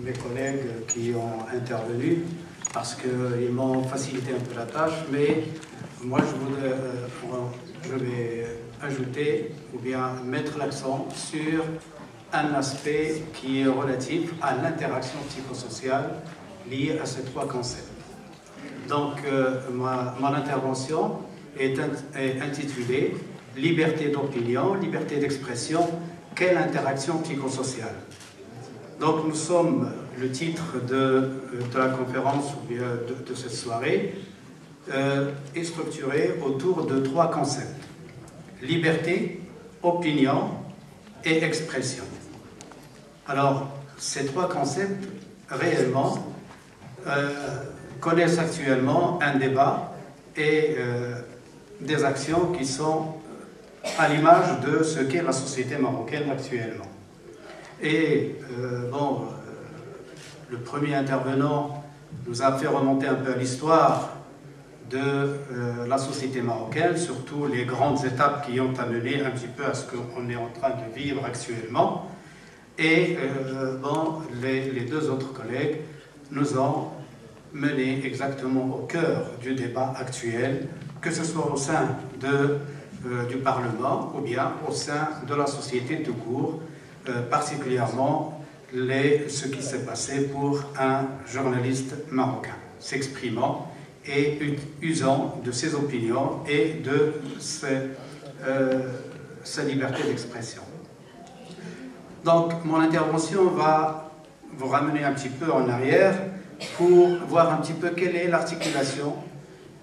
mes collègues qui ont intervenu parce qu'ils m'ont facilité un peu la tâche, mais moi je vais ajouter ou bien mettre l'accent sur un aspect qui est relatif à l'interaction psychosociale liée à ces trois concepts. Donc, mon intervention est intitulée « Liberté d'opinion, liberté d'expression, quelle interaction psychosociale ?» Donc, nous sommes, le titre de la conférence ou bien de cette soirée est structuré autour de trois concepts. Liberté, opinion et expression. Alors, ces trois concepts, réellement, connaissent actuellement un débat et des actions qui sont à l'image de ce qu'est la société marocaine actuellement. Et le premier intervenant nous a fait remonter un peu à l'histoire de la société marocaine, surtout les grandes étapes qui ont amené un petit peu à ce qu'on est en train de vivre actuellement. Et les deux autres collègues nous ont mené exactement au cœur du débat actuel, que ce soit au sein du Parlement ou bien au sein de la société tout court, particulièrement ce qui s'est passé pour un journaliste marocain, s'exprimant et usant de ses opinions et de sa liberté d'expression. Donc, mon intervention va vous ramener un petit peu en arrière pour voir un petit peu quelle est l'articulation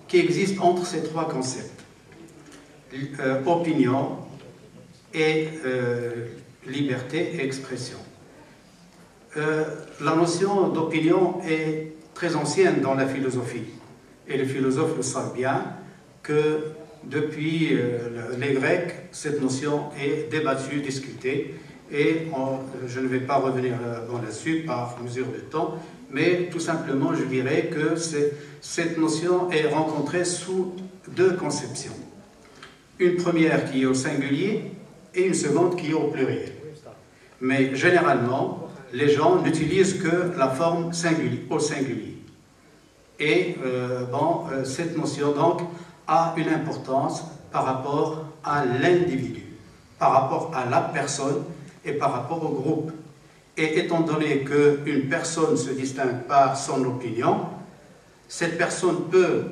qui existe entre ces trois concepts. Opinion et liberté et expression. La notion d'opinion est très ancienne dans la philosophie. Et les philosophes le savent bien que depuis les Grecs, cette notion est débattue, discutée. Et je ne vais pas revenir là-dessus par mesure de temps, mais tout simplement je dirais que cette notion est rencontrée sous deux conceptions. Une première qui est au singulier et une seconde qui est au pluriel. Mais généralement, les gens n'utilisent que la forme au singulier. Et cette notion donc a une importance par rapport à l'individu, par rapport à la personne et par rapport au groupe. Et étant donné qu'une personne se distingue par son opinion, cette personne peut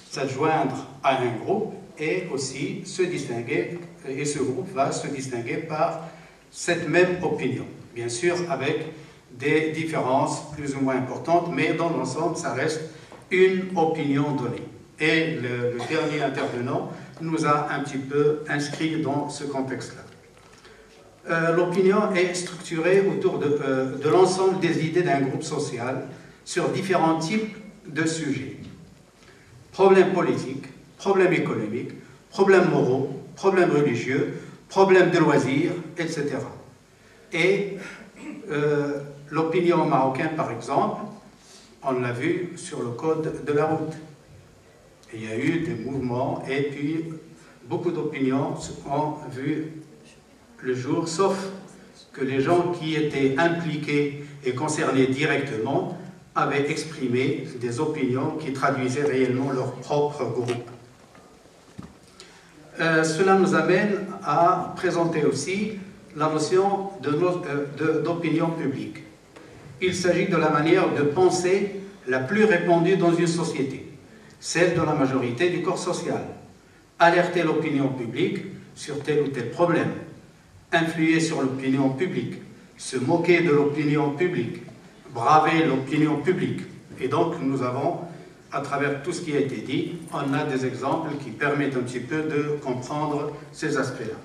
s'adjoindre à un groupe et aussi se distinguer, et ce groupe va se distinguer par cette même opinion. Bien sûr, avec des différences plus ou moins importantes, mais dans l'ensemble, ça reste une opinion donnée. Et le dernier intervenant nous a un petit peu inscrit dans ce contexte-là. L'opinion est structurée autour de l'ensemble des idées d'un groupe social sur différents types de sujets. Problèmes politiques, problèmes économiques, problèmes moraux, problèmes religieux, problèmes de loisirs, etc. Et l'opinion marocaine, par exemple, on l'a vu sur le code de la route. Il y a eu des mouvements et puis beaucoup d'opinions ont vu le jour, sauf que les gens qui étaient impliqués et concernés directement avaient exprimé des opinions qui traduisaient réellement leur propre groupe. Cela nous amène à présenter aussi la notion d'opinion publique. Il s'agit de la manière de penser la plus répandue dans une société, celle de la majorité du corps social. Alerter l'opinion publique sur tel ou tel problème, influer sur l'opinion publique, se moquer de l'opinion publique, braver l'opinion publique. Et donc nous avons, à travers tout ce qui a été dit, on a des exemples qui permettent un petit peu de comprendre ces aspects-là.